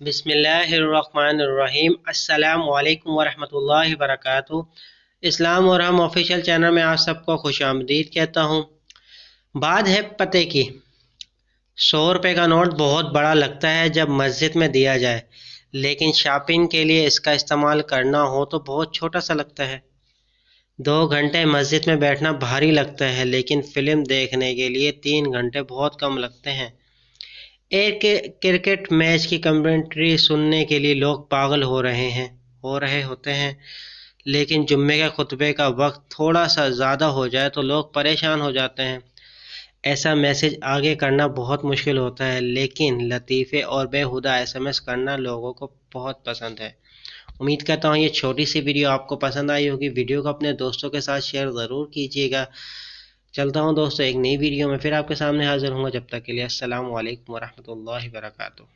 बिस्मिल्लाहिर्रहमानिर्रहीम। अस्सलामु अलैकुम वरहमतुल्लाहि वबरकातुहू। इस्लाम और हम ऑफिशियल चैनल में आप सबको खुशामदीद कहता हूँ। बात है पते की। 100 रुपये का नोट बहुत बड़ा लगता है जब मस्जिद में दिया जाए, लेकिन शॉपिंग के लिए इसका इस्तेमाल करना हो तो बहुत छोटा सा लगता है। 2 घंटे मस्जिद में बैठना भारी लगता है, लेकिन फिल्म देखने के लिए 3 घंटे बहुत कम लगते हैं। एक क्रिकेट मैच की कमेंट्री सुनने के लिए लोग पागल हो रहे होते हैं, लेकिन जुम्मे के खुतबे का वक्त थोड़ा सा ज़्यादा हो जाए तो लोग परेशान हो जाते हैं। ऐसा मैसेज आगे करना बहुत मुश्किल होता है, लेकिन लतीफ़े और बेहुदा एसएमएस करना लोगों को बहुत पसंद है। उम्मीद करता हूँ ये छोटी सी वीडियो आपको पसंद आई होगी। वीडियो को अपने दोस्तों के साथ शेयर ज़रूर कीजिएगा। चलता हूँ दोस्तों, एक नई वीडियो में फिर आपके सामने हाजिर हूँगा। जब तक के लिए अस्सलामु अलैकुम वरहमतुल्लाहि वबरकातुहू।